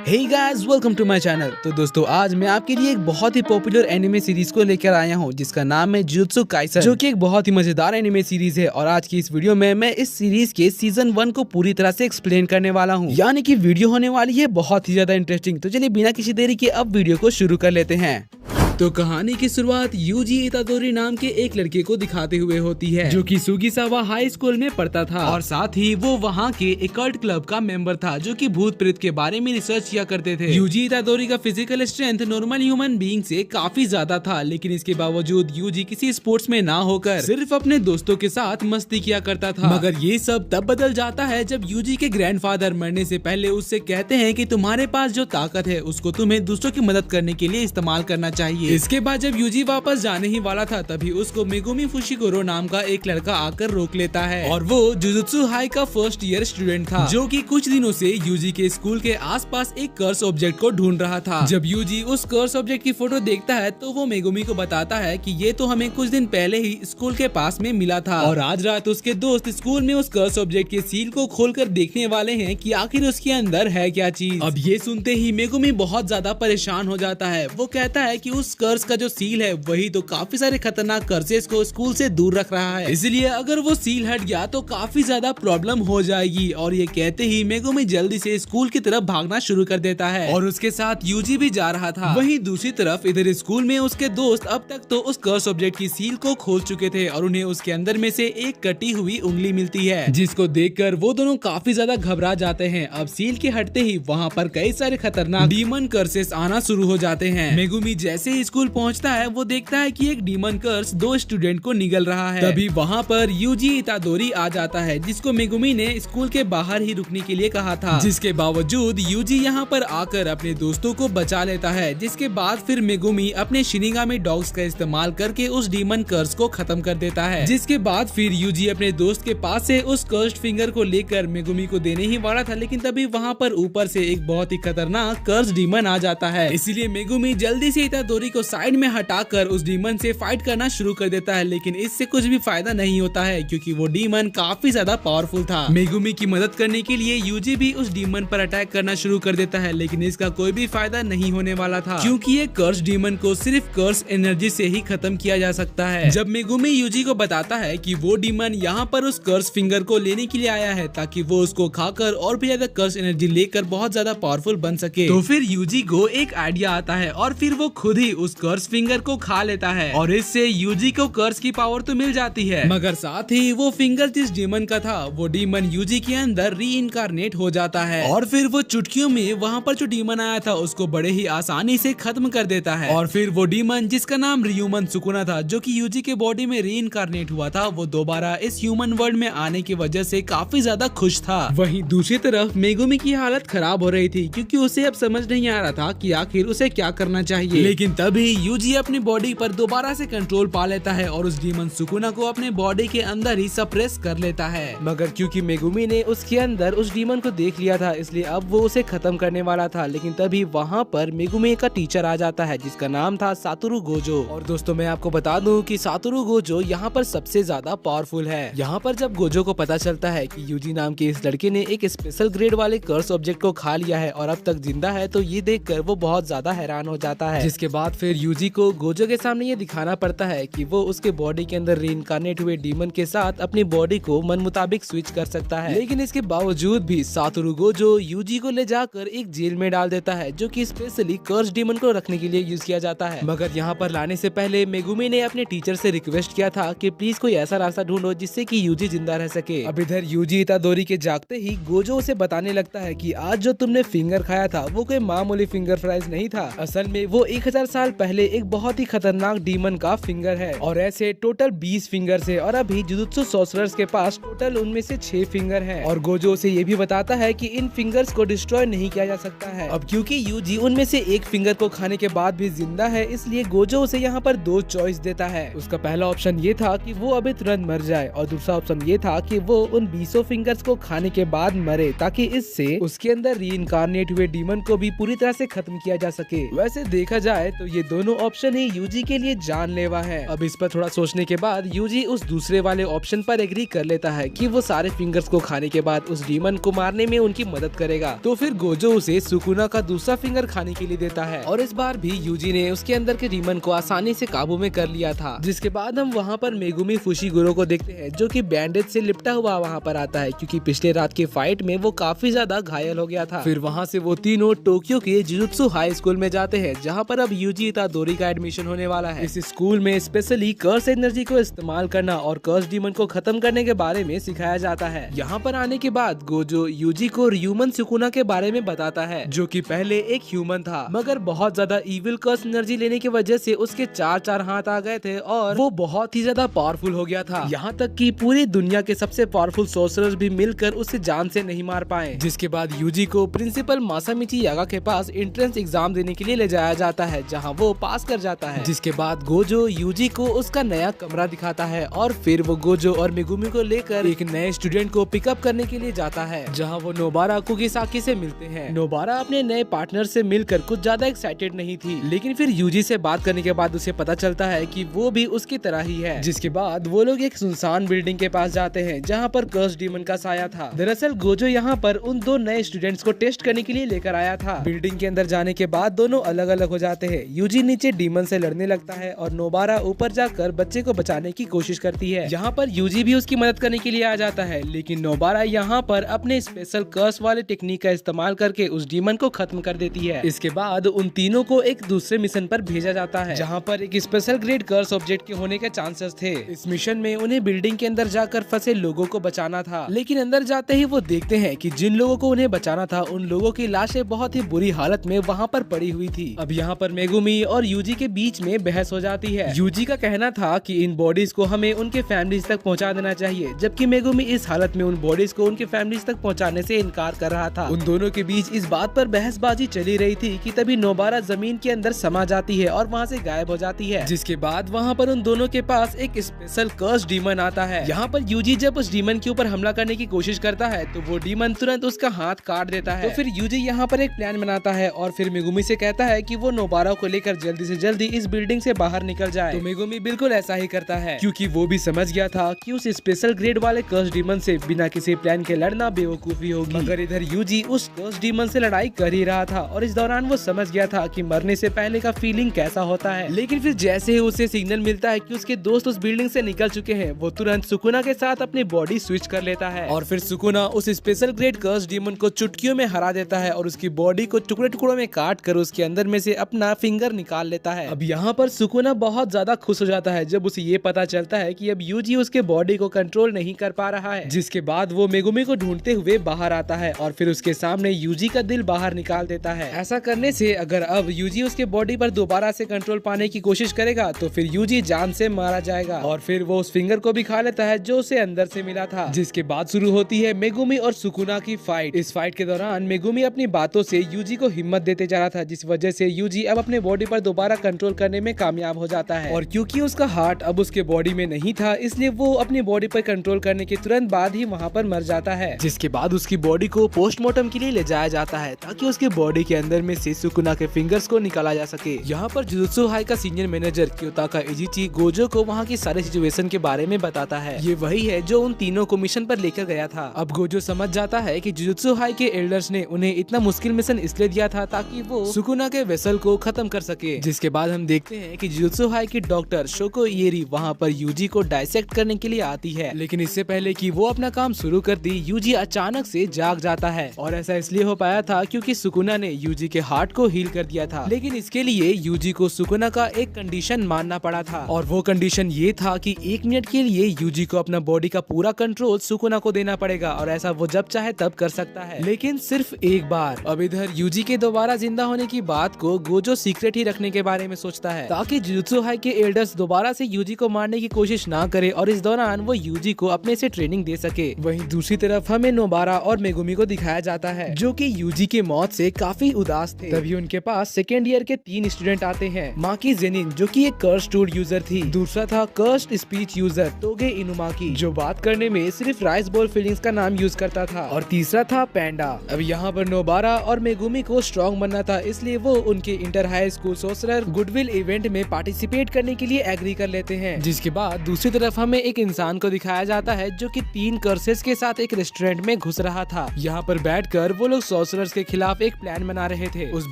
Hey guys, welcome to my channel. तो दोस्तों, आज मैं आपके लिए एक बहुत ही पॉपुलर एनिमे सीरीज को लेकर आया हूं जिसका नाम है जुजुत्सु काइसन, जो कि एक बहुत ही मजेदार एनिमे सीरीज है। और आज की इस वीडियो में मैं इस सीरीज के सीजन 1 को पूरी तरह से एक्सप्लेन करने वाला हूं, यानी कि वीडियो होने वाली है बहुत ही ज्यादा इंटरेस्टिंग। तो चलिए बिना किसी देरी के अब वीडियो को शुरू कर लेते हैं। तो कहानी की शुरुआत यूजी इतादोरी नाम के एक लड़के को दिखाते हुए होती है, जो कि सुगिसावा हाई स्कूल में पढ़ता था और साथ ही वो वहाँ के एकल्ट क्लब का मेंबर था, जो कि भूत प्रेत के बारे में रिसर्च किया करते थे। यूजी इतादोरी का physical strength normal human being से काफी ज्यादा था, लेकिन इसके बावजूद यूजी किसी स्पोर्ट्स में ना होकर सिर्फ अपने दोस्तों के साथ मस्ती किया करता था। मगर ये सब तब बदल जाता है जब यूजी के ग्रैंडफादर मरने से पहले उससे कहते हैं कि तुम्हारे पास जो ताकत है उसको तुम्हें दूसरों की मदद करने के लिए इस्तेमाल करना चाहिए। इसके बाद जब यूजी वापस जाने ही वाला था, तभी उसको मेगुमी फुशिकोरो नाम का एक लड़का आकर रोक लेता है, और वो जुजुत्सु हाई का फर्स्ट ईयर स्टूडेंट था, जो कि कुछ दिनों से यूजी के स्कूल के आसपास एक कर्स ऑब्जेक्ट को ढूंढ रहा था। जब यूजी उस कर्स ऑब्जेक्ट की फोटो देखता है तो वो मेगुमी को बताता है कि ये तो हमें कुछ दिन पहले ही स्कूल के पास में मिला था, और आज रात उसके दोस्त स्कूल में उस कर्स ऑब्जेक्ट के सील को खोलकर देखने वाले हैं कि आखिर उसके अंदर है क्या चीज। अब ये सुनते ही मेगुमी बहुत ज्यादा परेशान हो जाता है। वो कहता है कि उस कर्स का जो सील है वही तो काफी सारे खतरनाक कर्सेस को स्कूल से दूर रख रहा है, इसलिए अगर वो सील हट गया तो काफी ज्यादा प्रॉब्लम हो जाएगी। और ये कहते ही मेगुमी जल्दी से स्कूल की तरफ भागना शुरू कर देता है, और उसके साथ यूजी भी जा रहा था। वहीं दूसरी तरफ इधर स्कूल में उसके दोस्त अब तक तो उस कर्स ऑब्जेक्ट की सील को खोल चुके थे, और उन्हें उसके अंदर में से एक कटी हुई उंगली मिलती है, जिसको देखकर वो दोनों काफी ज्यादा घबरा जाते हैं। अब सील के हटते ही वहाँ पर कई सारे खतरनाक डीमन कर्सेस आना शुरू हो जाते हैं। मेगुमी जैसे ही स्कूल पहुँचता है वो देखता है कि एक डीमन कर्स दो स्टूडेंट को निगल रहा है। तभी वहाँ पर यूजी इतादोरी आ जाता है, जिसको मेगुमी ने स्कूल के बाहर ही रुकने के लिए कहा था, जिसके बावजूद यूजी यहाँ पर आकर अपने दोस्तों को बचा लेता है। जिसके बाद फिर मेगुमी अपने शिनिगामी डॉग्स का इस्तेमाल करके उस डीमन कर्स को खत्म कर देता है। जिसके बाद फिर यूजी अपने दोस्त के पास से उस कर्स्ड फिंगर को लेकर मेगुमी को देने ही वाला था, लेकिन तभी वहाँ पर ऊपर से एक बहुत ही खतरनाक कर्स डीमन आ जाता है। इसीलिए मेगुमी जल्दी से इतादोरी को साइड में हटाकर उस डीमन से फाइट करना शुरू कर देता है, लेकिन इससे कुछ भी फायदा नहीं होता है, क्योंकि वो डीमन काफी ज्यादा पावरफुल था। मेगुमी की मदद करने के लिए यूजी भी उस डीमन पर अटैक करना शुरू कर देता है, लेकिन इसका कोई भी फायदा नहीं होने वाला था, क्योंकि ये कर्स डीमन को सिर्फ कर्स एनर्जी से ही खत्म किया जा सकता है। जब मेगुमी यूजी को बताता है कि वो डीमन यहाँ पर उस कर्स फिंगर को लेने के लिए आया है ताकि वो उसको खाकर और भी ज्यादा कर्स एनर्जी लेकर बहुत ज्यादा पावरफुल बन सके, तो फिर यूजी को एक आइडिया आता है और फिर वो खुद ही उस कर्स फिंगर को खा लेता है, और इससे यूजी को कर्स की पावर तो मिल जाती है, मगर साथ ही वो फिंगर जिस डीमन का था वो डीमन यूजी के अंदर रीइंकारनेट हो जाता है, और फिर वो चुटकियों में वहाँ पर जो डीमन आया था उसको बड़े ही आसानी से खत्म कर देता है। और फिर वो डीमन जिसका नाम रियूमन सुकुना था, जो कि यूजी के बॉडी में रीइंकारनेट हुआ था, वो दोबारा इस ह्यूमन वर्ल्ड में आने की वजह से काफी ज्यादा खुश था। वहीं दूसरी तरफ मेगुमी की हालत खराब हो रही थी, क्योंकि उसे अब समझ नहीं आ रहा था कि आखिर उसे क्या करना चाहिए। लेकिन तभी यूजी अपनी बॉडी पर दोबारा से कंट्रोल पा लेता है और उस डीमन सुकुना को अपने बॉडी के अंदर ही सप्रेस कर लेता है। मगर क्योंकि मेगुमी ने उसके अंदर उस डीमन को देख लिया था, इसलिए अब वो उसे खत्म करने वाला था। लेकिन तभी वहाँ पर मेगुमी का टीचर आ जाता है, जिसका नाम था सातोरू गोजो। और दोस्तों, मैं आपको बता दूं कि सातोरू गोजो यहाँ पर सबसे ज्यादा पावरफुल है। यहाँ पर जब गोजो को पता चलता है कि यूजी नाम के इस लड़के ने एक स्पेशल ग्रेड वाले कर्स ऑब्जेक्ट को खा लिया है और अब तक जिंदा है, तो ये देखकर वो बहुत ज्यादा हैरान हो जाता है। जिसके बाद फिर यूजी को गोजो के सामने ये दिखाना पड़ता है कि वो उसके बॉडी के अंदर रीइंकारनेट हुए डीमन के साथ अपनी बॉडी को मन मुताबिक स्विच कर सकता है। लेकिन इसके बावजूद भी सातोरू गोजो यूजी को ले जाकर एक जेल में डाल देता है, जो कि स्पेशली कर्स डीमन को रखने के लिए यूज किया जाता है। मगर यहाँ पर लाने से पहले मेगुमी ने अपने टीचर से रिक्वेस्ट किया था कि प्लीज कोई ऐसा रास्ता ढूंढो जिससे कि यूजी जिंदा रह सके। अब इधर यूजी इतादोरी के जागते ही गोजो उसे बताने लगता है कि आज जो तुमने फिंगर खाया था वो कोई मामूली फिंगर फ्राइज नहीं था, असल में वो 1000 साल पहले एक बहुत ही खतरनाक डीमन का फिंगर है, और ऐसे टोटल 20 फिंगर्स है, और अभी जुजुत्सु सॉर्सरर्स के पास टोटल उनमें से 6 फिंगर हैं। और गोजो से ये भी बताता है कि इन फिंगर्स को डिस्ट्रॉय नहीं किया जा सकता है। अब क्योंकि यूजी उनमें से एक फिंगर को खाने के बाद भी जिंदा है, इसलिए गोजो उसे यहाँ पर 2 चॉइस देता है। उसका पहला ऑप्शन ये था कि वो अभी तुरंत मर जाए, और दूसरा ऑप्शन ये था कि वो उन 20 फिंगर्स को खाने के बाद मरे, ताकि इससे उसके अंदर रीइंकारनेट हुए डीमन को भी पूरी तरह से खत्म किया जा सके। वैसे देखा जाए तो ये दोनों ऑप्शन ही यूजी के लिए जानलेवा है। अब इस पर थोड़ा सोचने के बाद यूजी उस दूसरे वाले ऑप्शन पर एग्री कर लेता है कि वो सारे फिंगर्स को खाने के बाद उस डीमन को मारने में उनकी मदद करेगा। तो फिर गोजो उसे सुकुना का दूसरा फिंगर खाने के लिए देता है और इस बार भी यूजी ने उसके अंदर के डीमन को आसानी से काबू में कर लिया था। जिसके बाद हम वहाँ पर मेगुमी फुशिगुरो को देखते हैं जो कि बैंडेज से लिपटा हुआ वहाँ पर आता है क्योंकि पिछले रात के फाइट में वो काफी ज्यादा घायल हो गया था। फिर वहाँ से वो तीनों टोक्यो के जुजुत्सु हाई स्कूल में जाते हैं जहाँ पर अब यूजी इतादोरी का एडमिशन होने वाला है। इस स्कूल में स्पेशली कर्स एनर्जी को इस्तेमाल करना और कर्स डीमन को खत्म करने के बारे में सिखाया जाता है। यहाँ पर आने के बाद गोजो यूजी को ह्यूमन सुकुना के बारे में बताता है जो कि पहले एक ह्यूमन था मगर बहुत ज्यादा इविल कर्स एनर्जी लेने की वजह से उसके चार हाथ आ गए थे और वो बहुत ही ज्यादा पावरफुल हो गया था। यहाँ तक कि पूरी दुनिया के सबसे पावरफुल सोर्सरर्स भी मिलकर उसे जान से नहीं मार पाए। जिसके बाद यूजी को प्रिंसिपल मासामिची यागा के पास एंट्रेंस एग्जाम देने के लिए ले जाया जाता है जहाँ वो पास कर जाता है। जिसके बाद गोजो यूजी को उसका नया कमरा दिखाता है और फिर वो गोजो और मेगुमी को लेकर एक नए स्टूडेंट को पिकअप करने के लिए जाता है जहाँ वो नोबारा कुगिसाकी से मिलते हैं। नोबारा अपने नए पार्टनर से मिलकर कुछ ज्यादा एक्साइटेड नहीं थी लेकिन फिर यूजी से बात करने के बाद उसे पता चलता है कि वो भी उसकी तरह ही है। जिसके बाद वो लोग एक सुनसान बिल्डिंग के पास जाते हैं जहाँ पर कर्स डीमन का साया था। दरअसल गोजो यहाँ पर उन दो नए स्टूडेंट्स को टेस्ट करने के लिए लेकर आया था। बिल्डिंग के अंदर जाने के बाद दोनों अलग अलग हो जाते हैं। यूजी नीचे डीमन से लड़ने लगता है और नोबारा ऊपर जाकर बच्चे को बचाने की कोशिश करती है। यहाँ पर यूजी भी उसकी मदद करने के लिए आ जाता है लेकिन नोबारा यहाँ पर अपने स्पेशल कर्स वाले टेक्निक का इस्तेमाल करके उस डीमन को खत्म कर देती है। इसके बाद उन तीनों को एक दूसरे मिशन पर भेजा जाता है जहाँ पर एक स्पेशल ग्रेड कर्स ऑब्जेक्ट के होने के चांसेस थे। इस मिशन में उन्हें बिल्डिंग के अंदर जाकर फंसे लोगों को बचाना था लेकिन अंदर जाते ही वो देखते हैं कि जिन लोगों को उन्हें बचाना था उन लोगों की लाशें बहुत ही बुरी हालत में वहाँ पर पड़ी हुई थी। अब यहाँ पर मेगुमी और यूजी के बीच में बहस हो जाती है। यूजी का कहना था कि इन बॉडीज को हमें उनके फैमिलीज तक पहुँचा देना चाहिए जबकि मेगुमी इस हालत में उन बॉडीज को उनके फैमिलीज तक पहुँचाने से इनकार कर रहा था। उन दोनों के बीच इस बात पर बहसबाजी चली रही थी कि तभी नोबारा जमीन के अंदर समा जाती है और वहाँ से गायब हो जाती है। जिसके बाद वहाँ पर उन दोनों के पास एक स्पेशल कर्स डीमन आता है। यहाँ पर यूजी जब उस डीमन के ऊपर हमला करने की कोशिश करता है तो वो डीमन तुरंत उसका हाथ काट देता है। तो फिर यूजी यहाँ पर एक प्लान बनाता है और फिर मेगुमी से कहता है कि वो नोबारा को लेकर जल्दी से जल्दी इस बिल्डिंग से बाहर निकल जाए। तो मेगुमी बिल्कुल ऐसा ही करता है क्योंकि वो भी समझ गया था कि उस स्पेशल ग्रेड वाले कर्स डीमन से बिना किसी प्लान के लड़ना बेवकूफी होगी। मगर इधर यूजी उस कर्स डीमन से लड़ाई कर ही रहा था और इस दौरान वो समझ गया था कि मरने से पहले का फीलिंग कैसा होता है। लेकिन फिर जैसे ही उसे सिग्नल मिलता है कि उसके दोस्त उस बिल्डिंग से निकल चुके हैं वो तुरंत सुकुना के साथ अपनी बॉडी स्विच कर लेता है और फिर सुकुना उस स्पेशल ग्रेड कर्स डीमन को चुटकियों में हरा देता है और उसकी बॉडी को टुकड़े टुकड़ों में काट कर उसके अंदर में से अपना फिंगर निकाल लेता है। अब यहाँ पर सुकुना बहुत ज्यादा खुश हो जाता है जब उसे ये पता चलता है कि अब यूजी उसके बॉडी को कंट्रोल नहीं कर पा रहा है। जिसके बाद वो मेगुमी को ढूंढते हुए बाहर आता है और फिर उसके सामने यूजी का दिल बाहर निकाल देता है। ऐसा करने से अगर अब यूजी उसके बॉडी पर दोबारा से कंट्रोल पाने की कोशिश करेगा तो फिर यूजी जान से मारा जाएगा और फिर वो उस फिंगर को भी खा लेता है जो उसे अंदर से मिला था। जिसके बाद शुरू होती है मेगुमी और सुकुना की फाइट। इस फाइट के दौरान मेगुमी अपनी बातों से यूजी को हिम्मत देते जा रहा था जिस वजह से यूजी अब अपने बॉडी पर दोबारा कंट्रोल करने में कामयाब हो जाता है और क्योंकि उसका हार्ट अब उसके बॉडी में नहीं था इसलिए वो अपनी बॉडी पर कंट्रोल करने के तुरंत बाद ही वहाँ पर मर जाता है। जिसके बाद उसकी बॉडी को पोस्टमार्टम के लिए ले जाया जाता है ताकि उसके बॉडी के अंदर में से सुकुना के फिंगर्स को निकाला जा सके। यहाँ पर जुजुत्सु हाई का सीनियर मैनेजर क्योताका इजिची गोजो को वहाँ की सारी सिचुएशन के बारे में बताता है। ये वही है जो उन तीनों को मिशन पर लेकर गया था। अब गोजो समझ जाता है कि जुजुत्सु हाई के एल्डर्स ने उन्हें इतना मुश्किल मिशन इसलिए दिया था ताकि वो सुकुना के वेसल को खत्म कर सके। जिसके बाद हम देखते हैं कि जुजुत्सु हाई की डॉक्टर शोको इएरी वहाँ पर यूजी को डायसेक्ट करने के लिए आती है लेकिन इससे पहले कि वो अपना काम शुरू कर दी यूजी अचानक से जाग जाता है और ऐसा इसलिए हो पाया था क्योंकि सुकुना ने यूजी के हार्ट को हील कर दिया था। लेकिन इसके लिए यूजी को सुकुना का एक कंडीशन मानना पड़ा था और वो कंडीशन ये था कि 1 मिनट के लिए यूजी को अपना बॉडी का पूरा कंट्रोल सुकुना को देना पड़ेगा और ऐसा वो जब चाहे तब कर सकता है लेकिन सिर्फ एक बार। अब इधर यूजी के दोबारा जिंदा होने की बात को गोजो सीक्रेट ही रखने के बारे में सोचता है ताकि जुजुत्सु हाई के एल्डर्स दोबारा से यूजी को मारने की कोशिश ना करे और इस दौरान वो यूजी को अपने से ट्रेनिंग दे सके। वहीं दूसरी तरफ हमें नोबारा और मेगुमी को दिखाया जाता है जो कि यूजी के मौत से काफी उदास थे। तभी उनके पास सेकेंड ईयर के 3 स्टूडेंट आते हैं। माकी जेनिन जो कि एक कर्स्ड टूल यूजर थी, दूसरा था कर्स्ड स्पीच यूजर तोगे इनुमाकी जो बात करने में सिर्फ राइस बॉल फीलिंग्स का नाम यूज करता था और तीसरा था पैंडा। अब यहाँ पर नोबारा और मेगुमी को स्ट्रॉन्ग बनना था इसलिए वो उनके inter high school sorcerer goodwill event में पार्टिसिपेट करने के लिए एग्री कर लेते हैं। जिसके बाद दूसरी तरफ हमें एक इंसान को दिखाया जाता है जो कि 3 कर्सेस के साथ एक रेस्टोरेंट में घुस रहा था। यहाँ पर बैठकर वो लोग सोर्सरर्स के खिलाफ एक प्लान बना रहे थे। उस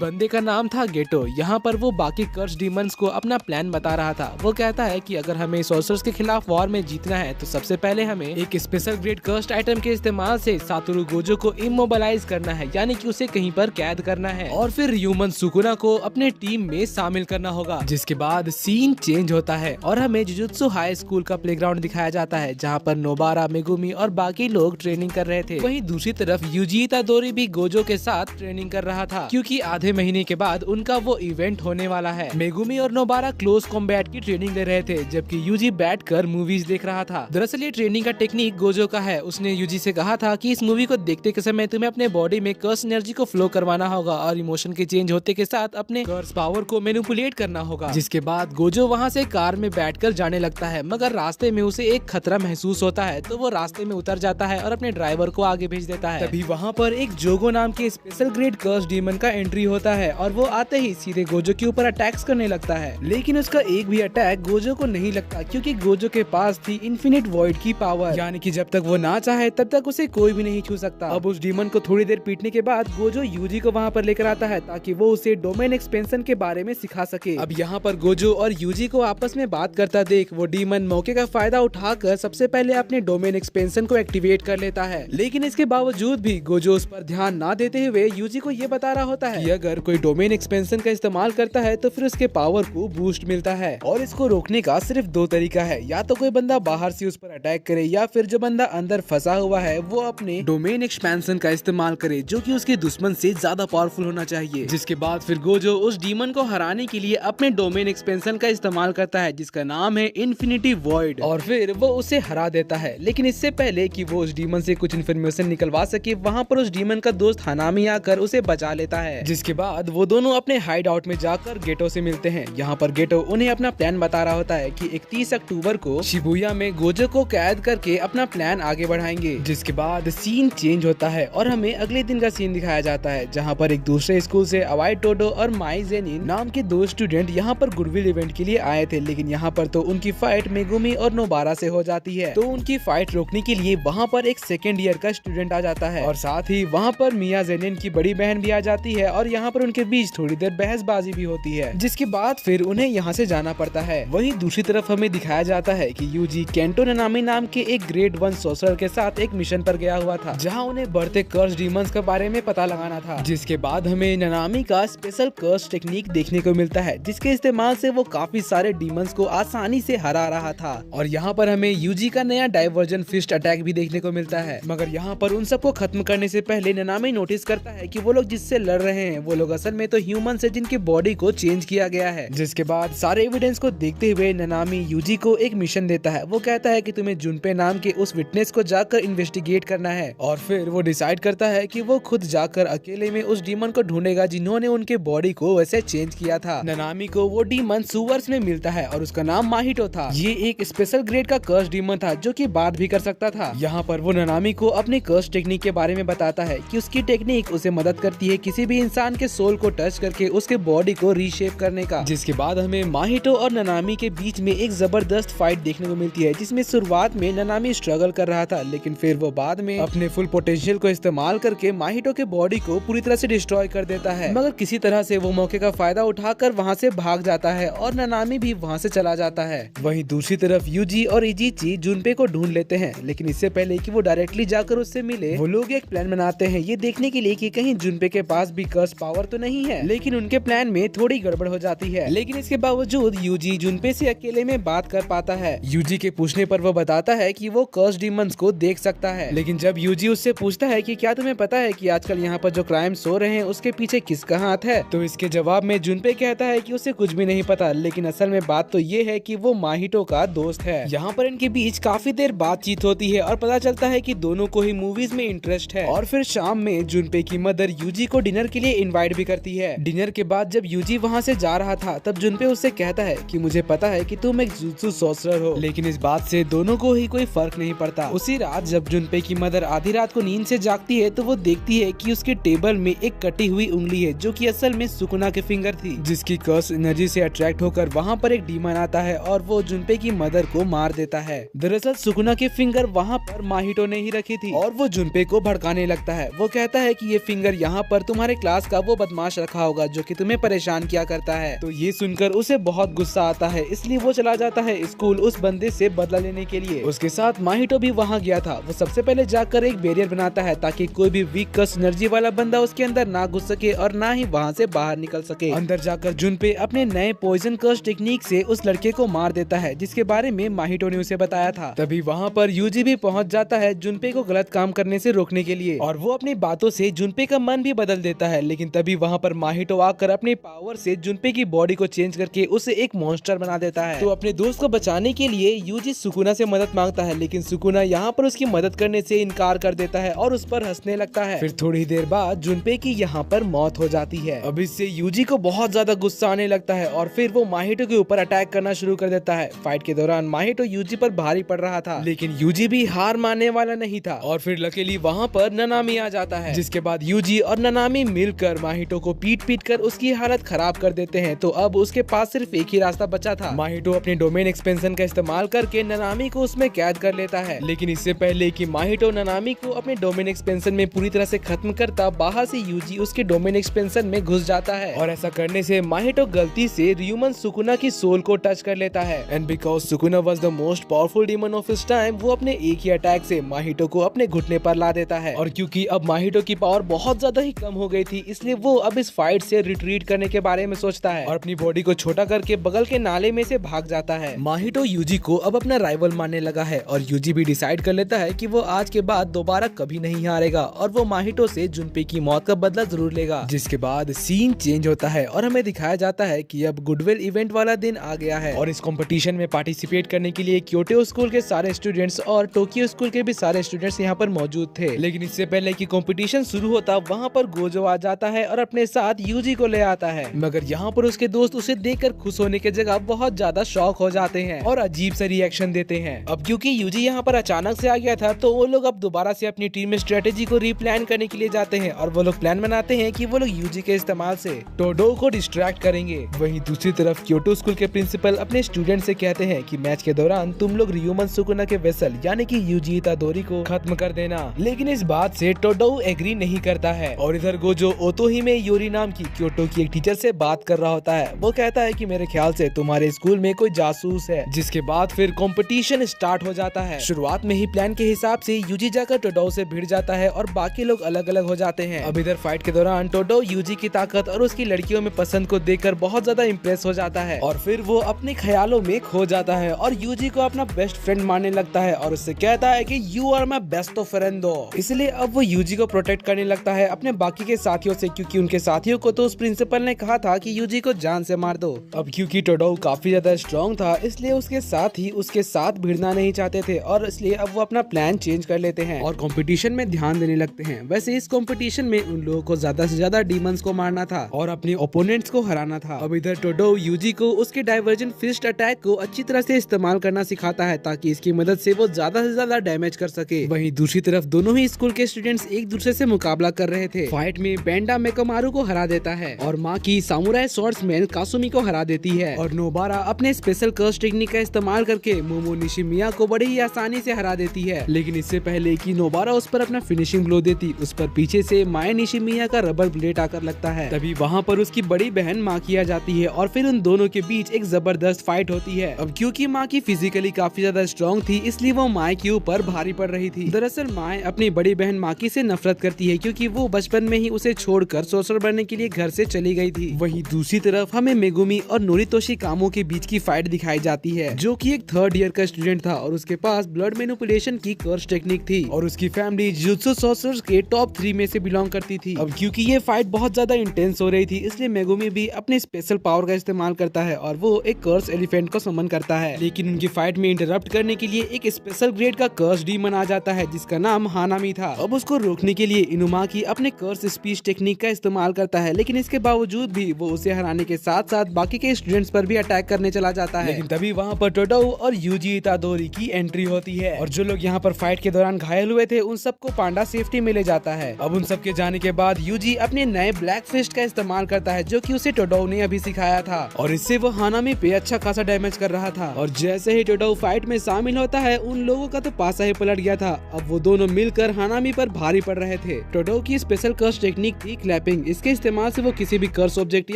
बंदे का नाम था गेटो। यहाँ पर वो बाकी कर्स डीमंस को अपना प्लान बता रहा था। वो कहता है कि अगर हमें सोर्सरर्स के खिलाफ वॉर में जीतना है तो सबसे पहले हमें एक स्पेशल ग्रेड कर्स्ड आइटम के इस्तेमाल से सातोरु गोजो को इमोबलाइज करना है, यानी कि उसे कहीं पर कैद करना है, और फिर ह्यूमन सुकुना को अपने टीम में शामिल करना होगा। जिसके बाद सीन चेंज होता है और हमें जुजुत्सु हाई स्कूल का प्लेग्राउंड दिखाया जाता है जहाँ पर नोबारा, मेगुमी और बाकी लोग ट्रेनिंग कर रहे थे। वहीं दूसरी तरफ यूजी इतादोरी भी गोजो के साथ ट्रेनिंग कर रहा था क्योंकि आधे महीने के बाद उनका वो इवेंट होने वाला है। मेगुमी और नोबारा क्लोज कॉम्बैट की ट्रेनिंग ले रहे थे जबकि यूजी बैठकर मूवीज देख रहा था। दरअसल ये ट्रेनिंग का टेक्निक गोजो का है। उसने यूजी से कहा था कि इस मूवी को देखते के समय तुम्हें अपने बॉडी में कर्स एनर्जी को फ्लो करवाना होगा और इमोशन के चेंज होते के साथ अपने कर्स पावर को मैनिपुलेट करना होगा। जिसके बाद गोजो वहाँ से कार में बैठकर जाने लगता है, मगर रास्ते में उसे एक खतरा महसूस होता है तो वो रास्ते में उतर जाता है और अपने ड्राइवर को आगे भेज देता है। तभी वहाँ पर एक जोगो नाम के स्पेशल ग्रेड कर्स डीमन का एंट्री होता है और वो आते ही सीधे गोजो के ऊपर अटैक्स करने लगता है। लेकिन उसका एक भी अटैक गोजो को नहीं लगता क्योंकि गोजो के पास थी इन्फिनिट वॉइड की पावर, यानी कि जब तक वो ना चाहे तब तक उसे कोई भी नहीं छू सकता। अब उस डीमन को थोड़ी देर पीटने के बाद गोजो यूजी को वहाँ पर लेकर आता है ताकि वो उसे डोमेन एक्सपेंशन के बारे में सिखा सके। अब यहाँ पर गोजो और यूजी को आपस में बात करता देख वो डीमन मौके का फायदा उठाकर सबसे पहले अपने डोमेन एक्सपेंशन को एक्टिवेट कर लेता है। लेकिन इसके बावजूद भी गोजो उस पर ध्यान ना देते हुए यूजी को ये बता रहा होता है कि अगर कोई डोमेन एक्सपेंशन का इस्तेमाल करता है तो फिर उसके पावर को बूस्ट मिलता है और इसको रोकने का सिर्फ 2 तरीका है, या तो कोई बंदा बाहर से उस पर अटैक करे या फिर जो बंदा अंदर फंसा हुआ है वो अपने डोमेन एक्सपेंशन का इस्तेमाल करे जो कि उसके दुश्मन से ज्यादा पावरफुल होना चाहिए। जिसके बाद फिर गोजो उस डीमन को हराने के लिए अपने डोमेन एक्सपेंशन का इस्तेमाल करता है जिसका नाम है इन्फिनिटी वॉइड, और फिर वो उसे हरा देता है। लेकिन इससे पहले कि वो उस डीमन से कुछ इन्फॉर्मेशन निकलवा सके वहाँ पर उस डीमन का दोस्त हनामी आकर उसे बचा लेता है। जिसके बाद वो दोनों अपने हाइड आउट में जाकर गेटो से मिलते हैं। यहाँ पर गेटो उन्हें अपना प्लान बता रहा होता है कि 31 अक्टूबर को शिबुया में गोजो को कैद करके अपना प्लान आगे बढ़ाएंगे। जिसके बाद सीन चेंज होता है और हमें अगले दिन का सीन दिखाया जाता है जहाँ पर एक दूसरे स्कूल से अवाई टोडो और माई जेनिन नाम के 2 स्टूडेंट यहाँ पर गुडविल इवेंट के लिए आए थे। लेकिन यहाँ पर तो उनकी फाइट मेगुमी और नोबारा से हो जाती है, तो उनकी फाइट रोकने के लिए वहाँ पर एक सेकेंड ईयर का स्टूडेंट आ जाता है और साथ ही वहाँ पर मिया जेनिन की बड़ी बहन भी आ जाती है और यहाँ पर उनके बीच थोड़ी देर बहसबाजी भी होती है। जिसके बाद फिर उन्हें यहाँ से जाना पड़ता है। वहीं दूसरी तरफ हमें दिखाया जाता है कि यूजी केंटो ननामी नाम के एक ग्रेड 1 सोर्सरर के साथ एक मिशन पर गया हुआ था जहाँ उन्हें बढ़ते कर्स डीमंस के बारे में पता लगाना था। जिसके बाद हमें ननामी का स्पेशल कर्स टेक्निक देखने को मिलता है जिसके इस्तेमाल से वो काफी सारे डीमंस को आसानी से हरा रहा था। और यहाँ पर हमें यूजी का नया डाइवर्जन फिस्ट अटैक भी देखने को मिलता है, मगर यहाँ पर उन सबको खत्म करने से पहले ननामी नोटिस करता है कि वो लोग जिससे लड़ रहे हैं वो लोग असल में तो ह्यूमंस है जिनकी बॉडी को चेंज किया गया है। जिसके बाद सारे एविडेंस को देखते हुए ननामी यूजी को एक मिशन देता है। वो कहता है कि तुम्हें जुनपे नाम के उस विटनेस को जाकर इन्वेस्टिगेट करना है और फिर वो डिसाइड करता है कि वो खुद जाकर अकेले में उस डीमन को ढूंढेगा जिन्होंने उनके बॉडी को वैसे चेंज किया था। ननामी को वो डीमन सुवर्स में मिलता है और उसका नाम माहिटो था। ये एक स्पेशल ग्रेड का कर्स डीमन था जो कि बात भी कर सकता था। यहाँ पर वो ननामी को अपने कर्स टेक्निक के बारे में बताता है कि उसकी टेक्निक उसे मदद करती है किसी भी इंसान के सोल को टच करके उसके बॉडी को रीशेप करने का। जिसके बाद हमें माहिटो और ननामी के बीच में एक जबरदस्त फाइट देखने को मिलती है जिसमें शुरुआत में ननामी स्ट्रगल कर रहा था लेकिन फिर वो बाद में अपने फुल पोटेंशियल को इस्तेमाल करके माहिटो के बॉडी को पूरी तरह से डिस्ट्रॉय कर देता है, मगर किसी तरह से वो मौके का फायदा उठाकर वहाँ से भाग जाता है और ननामी भी वहाँ से चला जाता है। वहीं दूसरी तरफ यूजी और इजीची जुनपे को ढूंढ लेते हैं, लेकिन इससे पहले कि वो डायरेक्टली जाकर उससे मिले वो लोग एक प्लान बनाते हैं ये देखने के लिए कि कहीं जुनपे के पास भी कर्स पावर तो नहीं है। लेकिन उनके प्लान में थोड़ी गड़बड़ हो जाती है, लेकिन इसके बावजूद यूजी जुनपे से अकेले में बात कर पाता है। यूजी के पूछने पर वो बताता है कि वो कर्स डीमंस को देख सकता है, लेकिन जब यूजी उससे पूछता है कि क्या तुम्हें पता है कि आजकल यहाँ पर जो क्राइम्स हो रहे हैं उसके पीछे किसका हाथ है, तो इसके जवाब में जुनपे कहता है कि उसे कुछ भी नहीं पता, लेकिन असल में बात तो ये है कि वो माहिटो का दोस्त है। यहाँ पर इनके बीच काफी देर बातचीत होती है और पता चलता है कि दोनों को ही मूवीज में इंटरेस्ट है। और फिर शाम में जुनपे की मदर यूजी को डिनर के लिए इनवाइट भी करती है। डिनर के बाद जब यूजी वहाँ से जा रहा था तब जुनपे उससे कहता है कि मुझे पता है कि तुम एक जुजुत्सु सोर्सरर हो, लेकिन इस बात से दोनों को ही कोई फर्क नहीं पड़ता। उसी रात जब जुनपे की मदर आधी रात को नींद से जागती है तो वो देखती है कि उसके टेबल में एक कटी हुई उंगली है जो कि असल में सुकुना के फिंगर फिंगर थी, जिसकी कर्स एनर्जी से अट्रैक्ट होकर वहाँ पर एक डीमन आता है और वो जुनपे की मदर को मार देता है। दरअसल सुकुना की फिंगर वहाँ पर माहितो ने ही रखी थी और वो जुनपे को भड़काने लगता है। वो कहता है कि ये फिंगर यहाँ पर तुम्हारे क्लास का वो बदमाश रखा होगा जो कि तुम्हें परेशान किया करता है। तो ये सुनकर उसे बहुत गुस्सा आता है, इसलिए वो चला जाता है स्कूल उस बंदे से बदला लेने के लिए। उसके साथ माहितो भी वहाँ गया था। वो सबसे पहले जाकर एक बैरियर बनाता है ताकि कोई भी वीक कर्स एनर्जी वाला बंदा उसके अंदर ना घुस सके और ना ही वहाँ से बाहर निकल सके। अंदर जाकर जुनपे अपने नए पॉइजन कर्स टेक्निक से उस लड़के को मार देता है जिसके बारे में माहितो ने उसे बताया था। तभी वहाँ पर यूजी भी पहुँच जाता है जुनपे को गलत काम करने से रोकने के लिए और वो अपनी बातों से जुनपे का मन भी बदल देता है। लेकिन तभी वहाँ पर माहितो आकर अपने पावर से जुनपे की बॉडी को चेंज करके उसे एक मॉन्स्टर बना देता है। तो अपने दोस्त को बचाने के लिए यूजी सुकुना से मदद मांगता है, लेकिन सुकुना यहाँ पर उसकी मदद करने से इनकार कर देता है और उस पर हंसने लगता है। फिर थोड़ी देर बाद जुनपे की यहाँ पर मौत हो जाती है। अब इससे यूजी को बहुत ज्यादा गुस्सा आने लगता है और फिर वो माहितो के ऊपर अटैक करना शुरू कर देता है। फाइट के दौरान माहितो यूजी पर भारी पड़ रहा था, लेकिन यूजी भी हार मानने वाला नहीं था और फिर लकीली वहाँ पर ननामी आ जाता है, जिसके बाद यूजी और ननामी मिलकर माहितो को पीट कर उसकी हालत खराब कर देते हैं। तो अब उसके पास सिर्फ एक ही रास्ता बचा था। माहितो अपने डोमेन एक्सपेंशन का इस्तेमाल करके ननामी को उसमें कैद कर लेता है, लेकिन इससे पहले कि माहितो ननामी को अपने डोमेन एक्सपेंशन में पूरी तरह से खत्म करता, बाहर से यूजी उसके डोमेन एक्सपेंशन में घुस जाता है और ऐसा करने से माहितो गलती से रियूमन सुकुना की सोल को टच कर लेता है। And because Sukuna was the most powerful demon of his time, वो अपने एक ही अटैक से माहितो को अपने घुटने पर ला देता है। और क्योंकि अब माहितो की पावर बहुत ज्यादा ही कम हो गई थी, इसलिए वो अब इस फाइट से रिट्रीट करने के बारे में सोचता है और अपनी बॉडी को छोटा करके बगल के नाले में से भाग जाता है। माहितो यूजी को अब अपना राइवल मानने लगा है और यूजी भी डिसाइड कर लेता है कि वो आज के बाद दोबारा कभी नहीं हारेगा और वो माहितो से जुनपे की मौत का बदला जरूर लेगा। जिसके बाद सीन चेंज होता है और हमें दिखाया जाता है कि अब गुडविल इवेंट वाला दिन आ गया है और इस कंपटीशन में पार्टिसिपेट करने के लिए क्योटो स्कूल के सारे स्टूडेंट्स और टोक्यो स्कूल के भी सारे स्टूडेंट्स यहाँ पर मौजूद थे। लेकिन इससे पहले कि कंपटीशन शुरू होता, वहाँ पर गोजो आ जाता है और अपने साथ यूजी को ले आता है, मगर यहाँ पर उसके दोस्त उसे देखकर खुश होने की जगह बहुत ज्यादा शॉक हो जाते हैं और अजीब सा रिएक्शन देते हैं। अब क्योंकि यूजी यहाँ पर अचानक से आ गया था, तो वो लोग अब दोबारा से अपनी टीम में स्ट्रेटेजी को रीप्लान करने के लिए जाते हैं और वो लोग प्लान बनाते हैं कि वो लोग यूजी के इस्तेमाल से टोडो को डिस्ट्रैक्ट करेंगे। वहीं दूसरी तरफ क्योटो स्कूल के प्रिंसिपल अपने स्टूडेंट से कहते हैं कि मैच के दौरान तुम लोग रियूमन सुकुना के वेसल यानी कि यूजी इतादोरी को खत्म कर देना, लेकिन इस बात से टोडो एग्री नहीं करता है और इधर गोजो ओतोहिमे योरी नाम की क्योटो की एक टीचर से बात कर रहा होता है। वो कहता है कि मेरे ख्याल से तुम्हारे स्कूल में कोई जासूस है, जिसके बाद फिर कंपटीशन स्टार्ट हो जाता है। शुरुआत में ही प्लान के हिसाब से यूजी जाकर टोडो से भिड़ जाता है और बाकी लोग अलग अलग हो जाते हैं। अब इधर फाइट के दौरान टोडो यूजी की ताकत और उसकी लड़कियों में पसंद को देखकर बहुत ज्यादा इम्प्रेस हो जाता है और फिर वो अपने ख्यालों में खो जाता है और यूजी को अपना बेस्ट फ्रेंड मानने लगता है और उससे कहता है कि you are my best friendo. इसलिए अब वो यूजी को प्रोटेक्ट करने लगता है अपने बाकी के साथियों से, क्योंकि उनके साथियों को तो उस प्रिंसिपल ने कहा था कि यूजी को जान से मार दो। अब क्योंकि टोडो काफी ज्यादा स्ट्रॉन्ग था, इसलिए उसके साथ ही उसके साथ भिड़ना नहीं चाहते थे और इसलिए अब वो अपना प्लान चेंज कर लेते हैं और कंपटीशन में ध्यान देने लगते हैं। वैसे इस कंपटीशन में उन लोगों को ज्यादा से ज्यादा डीमंस को मारना था और अपने ओपोनेंट्स को हराना था। अब इधर टोडो यूजी को उसके डाइवर्जन फिस्ट अटैक को अच्छी तरह से इस्तेमाल करना सिखाता है ताकि इसकी मदद से वो ज्यादा से ज्यादा डैमेज कर सके। वहीं दूसरी तरफ दोनों ही स्कूल के स्टूडेंट्स एक दूसरे से मुकाबला कर रहे थे। फाइट में बेंडा मेकोमारू को हरा देता है और माँ की सामुराई स्वॉर्ड्समैन कासुमी को हरा देती है और नोबारा अपने स्पेशल कर्स टेक्निक का इस्तेमाल करके मोमो निशिमिया को बड़ी ही आसानी से हरा देती है। लेकिन इससे पहले कि नोबारा उस पर अपना फिनिशिंग ब्लो देती, उस पर पीछे से माया निशिमिया का रबर ब्लेड आकर लगता है। तभी वहाँ पर उसकी बड़ी बहन माँ की आ जाती है और फिर उन दोनों के बीच एक जबरदस्त फाइट होती है। अब क्योंकि माँ की फिजिकली काफी ज्यादा स्ट्रॉन्ग थी, इसलिए वो माँ के ऊपर भारी पड़ रही थी। दरअसल माँ अपनी बड़ी बहन माकी से नफरत करती है क्योंकि वो बचपन में ही उसे छोड़कर सोसर बनने के लिए घर से चली गई थी। वहीं दूसरी तरफ हमें मेगुमी और नोरितोशी कामो के बीच की फाइट दिखाई जाती है, जो कि एक 3rd ईयर का स्टूडेंट था और उसके पास ब्लड मैनिपुलेशन की कर्स टेक्निक थी और उसकी फैमिली जुजुत्सु सॉर्सरर्स के टॉप 3 में से बिलोंग करती थी। अब क्योंकि ये फाइट बहुत ज्यादा इंटेंस हो रही थी, इसलिए मेगुमी भी अपने स्पेशल पावर का इस्तेमाल करता है और वो एक कर्स एलिफेंट को समन करता है। लेकिन उनकी फाइट में इंटरप्ट करने के लिए एक स्पेशल ग्रेड का कर्स डीमन आ जाता है जिसका नाम हानामी था। अब उसको रोकने के लिए इनुमाकी अपने कर्स स्पीच टेक्निक का इस्तेमाल करता है, लेकिन इसके बावजूद भी वो उसे हराने के साथ साथ बाकी के स्टूडेंट्स पर भी अटैक करने चला जाता है। लेकिन तभी वहाँ पर टोडो और यूजी इतादोरी की एंट्री होती है और जो लोग यहाँ पर फाइट के दौरान घायल हुए थे उन सबको पांडा सेफ्टी में ले जाता है। अब उन सबके जाने के बाद यूजी अपने नए ब्लैक फिस्ट का इस्तेमाल करता जाता है जो कि उसे टोडो ने अभी सिखाया था, और इससे वो हानामी पे अच्छा खासा डैमेज कर रहा था। और जैसे ही टोडो फाइट में शामिल होता है उन लोगों का तो पासा ही पलट गया था। अब वो दोनों मिलकर हानामी पर भारी पड़ रहे थे। टोडो की स्पेशल कर्स टेक्निक थी क्लैपिंग। इसके इस्तेमाल से वो किसी भी कर्स ऑब्जेक्ट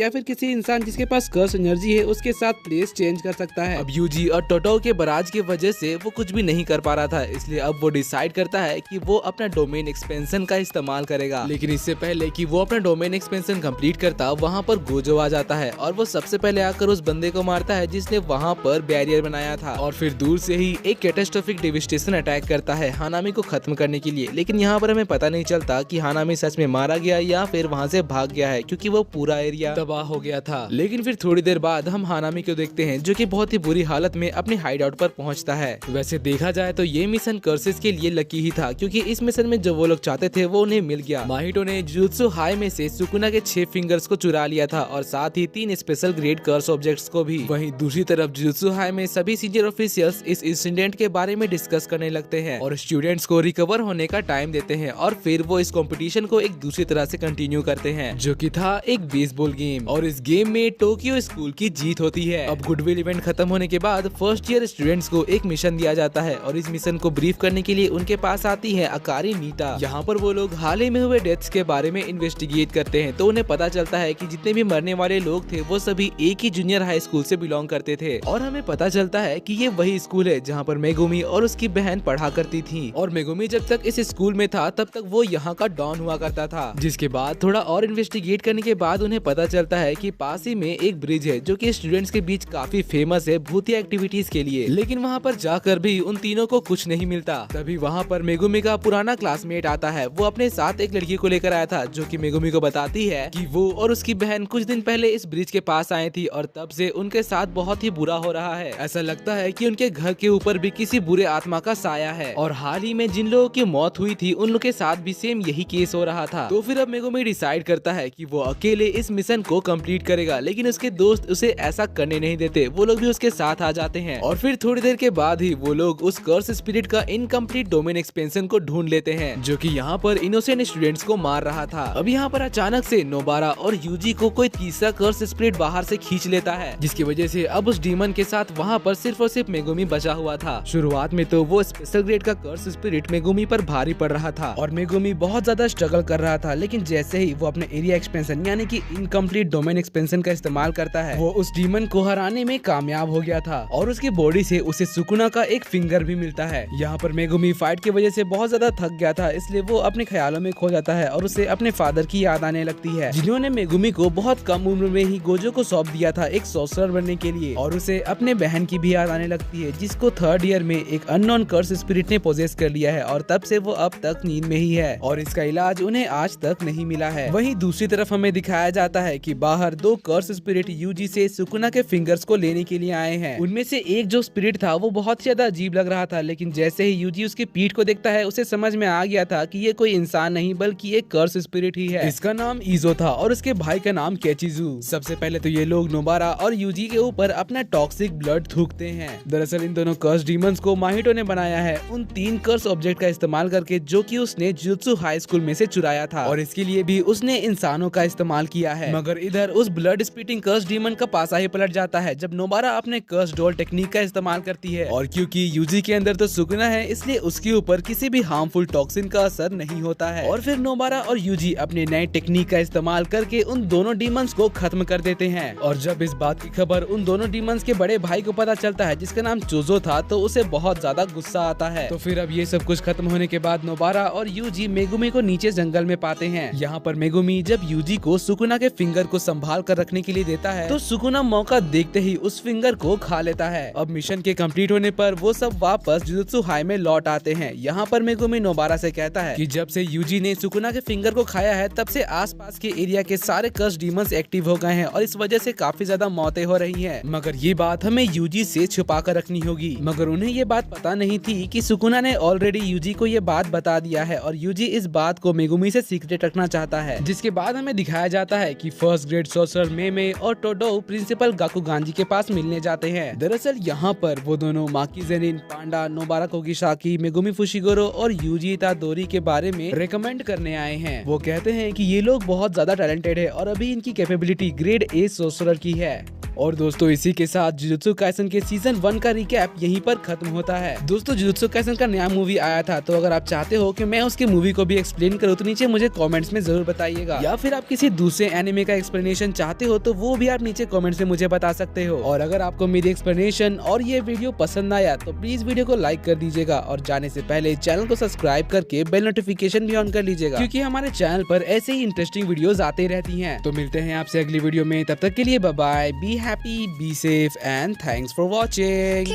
या फिर किसी इंसान जिसके पास कर्स एनर्जी है उसके साथ प्लेस चेंज कर सकता है। अब यूजी और टोडो के बराज की वजह से वो कुछ भी नहीं कर पा रहा था, इसलिए अब वो डिसाइड करता है कि वो अपना डोमेन एक्सपेंशन का इस्तेमाल करेगा। लेकिन इससे पहले कि वो अपना डोमेन एक्सपेंशन कंप्लीट करता, वहाँ पर गोजो आ जाता है और वो सबसे पहले आकर उस बंदे को मारता है जिसने वहाँ पर बैरियर बनाया था, और फिर दूर से ही एक कैटास्ट्रोफिक डेविस्टेशन अटैक करता है हानामी को खत्म करने के लिए। लेकिन यहाँ पर हमें पता नहीं चलता कि हानामी सच में मारा गया या फिर वहाँ से भाग गया है, क्योंकि वो पूरा एरिया तबाह हो गया था। लेकिन फिर थोड़ी देर बाद हम हानामी को देखते हैं जो कि बहुत ही बुरी हालत में अपने हाइड आउट पर पहुंचता है। वैसे देखा जाए तो ये मिशन कर्सेस के लिए लकी ही था, क्योंकि इस मिशन में जो वो लोग चाहते थे वो उन्हें मिल गया। माहितो ने जुजुत्सु हाई में से सुकुना के 6 फिंगर्स को चुरा लिया था और साथ ही 3 स्पेशल ग्रेड कर्स ऑब्जेक्ट्स को भी। वहीं दूसरी तरफ जुजुत्सु हाई में सभी सीनियर ऑफिशियल्स इस इंसिडेंट के बारे में डिस्कस करने लगते हैं और स्टूडेंट्स को रिकवर होने का टाइम देते हैं, और फिर वो इस कंपटीशन को एक दूसरी तरह से कंटिन्यू करते हैं जो कि था एक बेसबॉल गेम। और इस गेम में टोक्यो स्कूल की जीत होती है। अब गुडविल इवेंट खत्म होने के बाद फर्स्ट ईयर स्टूडेंट्स को एक मिशन दिया जाता है और इस मिशन को ब्रीफ करने के लिए उनके पास आती है अकारी नीता। यहाँ पर वो लोग हाल ही में हुए डेथ्स के बारे में इन्वेस्टिगेट करते हैं, तो उन्हें पता चलता है कि जितने भी मरने वाले लोग थे वो सभी एक ही जूनियर हाई स्कूल से बिलोंग करते थे। और हमें पता चलता है कि ये वही स्कूल है जहाँ पर मेगुमी और उसकी बहन पढ़ा करती थी, और मेगुमी जब तक इस स्कूल में था तब तक वो यहाँ का डॉन हुआ करता था। जिसके बाद थोड़ा और इन्वेस्टिगेट करने के बाद उन्हें पता चलता है कि पास ही में एक ब्रिज है जो कि स्टूडेंट्स के बीच काफी फेमस है भूतिया एक्टिविटीज के लिए। लेकिन वहाँ पर जाकर भी उन तीनों को कुछ नहीं मिलता। तभी वहाँ पर मेगुमी का पुराना क्लासमेट आता है। वो अपने साथ एक लड़की को लेकर आया था जो कि मेगुमी को बताती है कि वो और उसकी बहन कुछ दिन पहले इस ब्रिज के पास आई थी और तब से उनके साथ बहुत ही बुरा हो रहा है। ऐसा लगता है कि उनके घर के ऊपर भी किसी बुरे आत्मा का साया है, और हाल ही में जिन लोगों की मौत हुई थी उन लोगों के साथ भी सेम यही केस हो रहा था। तो फिर अब मेगुमी डिसाइड करता है कि वो अकेले इस मिशन को कंप्लीट करेगा, लेकिन उसके दोस्त उसे ऐसा करने नहीं देते। वो लोग भी उसके साथ आ जाते हैं और फिर थोड़ी देर के बाद ही वो लोग उस कर्स स्पिरिट का इनकम्प्लीट डोमेन एक्सपेंशन को ढूंढ लेते हैं जो कि यहाँ पर इनोसेंट स्टूडेंट्स को मार रहा था। अब यहाँ पर अचानक से नोबारा और यूजी को कोई तीसरा कर्स स्पिरिट बाहर से खींच लेता है, जिसकी वजह से अब उस डीमन के साथ वहाँ पर सिर्फ और सिर्फ मेगुमी बचा हुआ था। शुरुआत में तो वो स्पेशल ग्रेड का कर्स स्पिरिट मेगुमी पर भारी पड़ रहा था और मेगुमी बहुत ज्यादा स्ट्रगल कर रहा था, लेकिन जैसे ही वो अपने एरिया एक्सपेंशन यानी कि इनकम्प्लीट डोमेन एक्सपेंशन का इस्तेमाल करता है वो उस डीमन को हराने में कामयाब हो गया था और उसकी बॉडी से उसे सुकुना का एक फिंगर भी मिलता है। यहाँ पर मेगुमी फाइट की वजह से बहुत ज्यादा थक गया था, इसलिए वो अपने ख्यालों में खो जाता है और उसे अपने फादर की याद आने लगती है जिन्होंने मेगुमी को बहुत कम उम्र में ही गोजो को सौंप दिया था एक सॉर्सरर बनने के लिए, और उसे अपने बहन की भी याद आने लगती है जिसको थर्ड ईयर में एक अननोन कर्स स्पिरिट ने पोजेस कर लिया है और तब से वो अब तक नींद में ही है और इसका इलाज उन्हें आज तक नहीं मिला है। वहीं दूसरी तरफ हमें दिखाया जाता है कि बाहर 2 कर्स स्पिरिट यूजी से सुकुना के फिंगर्स को लेने के लिए आए हैं। उनमें से एक जो स्पिरिट था वो बहुत ज्यादा अजीब लग रहा था, लेकिन जैसे ही यूजी उसकी पीठ को देखता है उसे समझ में आ गया था कि ये कोई इंसान नहीं बल्कि एक कर्स स्पिरिट ही है। इसका नाम ईजो था और उसके भाई का नाम केचिजू। सबसे पहले तो ये लोग नोबारा और यूजी के ऊपर अपना टॉक्सिक ब्लड थूकते हैं। दरअसल इन दोनों कर्स डीमंस को माहितो ने बनाया है उन 3 कर्स ऑब्जेक्ट का इस्तेमाल करके जो कि उसने जुजुत्सु हाई स्कूल में से चुराया था, और इसके लिए भी उसने इंसानों का इस्तेमाल किया है। मगर इधर उस ब्लड स्पिटिंग कर्स डीमन का पासा ही पलट जाता है जब नोबारा अपने कर्स डॉल टेक्निक का इस्तेमाल करती है, और क्योंकि यूजी के अंदर तो सुकुना है इसलिए उसके ऊपर किसी भी हार्मफुल टॉक्सिन का असर नहीं होता है। और फिर नोबारा और यूजी अपने नए टेक्निक का इस्तेमाल करके उन दोनों डीमंस को खत्म कर देते हैं। और जब इस बात की खबर उन दोनों डीमंस के बड़े भाई को पता चलता है जिसका नाम चोजो था तो उसे बहुत ज्यादा गुस्सा आता है। तो फिर अब ये सब कुछ खत्म होने के बाद नोबारा और यूजी मेगुमी को नीचे जंगल में पाते हैं। यहाँ पर मेगुमी जब यूजी को सुकुना के फिंगर को संभाल कर रखने के लिए देता है तो सुकुना मौका देखते ही उस फिंगर को खा लेता है। अब मिशन के कंप्लीट होने पर वो सब वापस जुजुत्सु हाई में लौट आते हैं। यहाँ पर मेगुमी नोबारा से कहता है कि जब से यूजी ने सुकुना के फिंगर को खाया है तब से आसपास के एरिया के सारे कर्स डीमंस एक्टिव हो गए हैं और इस वजह से काफी ज्यादा मौतें हो रही हैं। मगर ये बात हमें यूजी से छुपा कर रखनी होगी। मगर उन्हें ये बात पता नहीं थी कि सुकुना ने ऑलरेडी यूजी को ये बात बता दिया है और यूजी इस बात को मेगुमी से सीक्रेट रखना चाहता है। जिसके बाद हमें दिखाया जाता है कि फर्स्ट ग्रेड सॉर्सरर मेमे और टोडो प्रिंसिपल गाकुगांजी के पास मिलने जाते हैं। दरअसल यहाँ पर वो दोनों माकी जेनिन, पांडा, नोबारा कोगिसाकी, मेगुमी फुशिगोरो और यूजी इतादोरी के बारे में रेकमेंड करने आए हैं। वो कहते हैं कि ये लोग बहुत ज्यादा टैलेंटेड है और और अभी इनकी कैपेबिलिटी ग्रेड ए सोर्सरर की है। और दोस्तों इसी के साथ जुजुत्सु काइसन के सीजन 1 का रिकैप यहीं पर खत्म होता है। दोस्तों जुजुत्सु काइसन का नया मूवी आया था, तो अगर आप चाहते हो कि मैं उसके मूवी को भी एक्सप्लेन करूँ तो नीचे मुझे कमेंट्स में जरूर बताइएगा, या फिर आप किसी दूसरे एनिमे का एक्सप्लेनेशन चाहते हो तो वो भी आप नीचे कमेंट्स में मुझे बता सकते हो। और अगर आपको मेरी एक्सप्लेनेशन और ये वीडियो पसंद आया तो प्लीज वीडियो को लाइक कर दीजिएगा और जाने से पहले चैनल को सब्सक्राइब करके बेल नोटिफिकेशन भी ऑन कर लीजिएगा, क्योंकि हमारे चैनल पर ऐसे ही इंटरेस्टिंग वीडियोस आते रहती हैं। तो मिलते हैं आपसे अगली वीडियो में, तब तक के लिए bye bye, be happy, be safe and thanks for watching.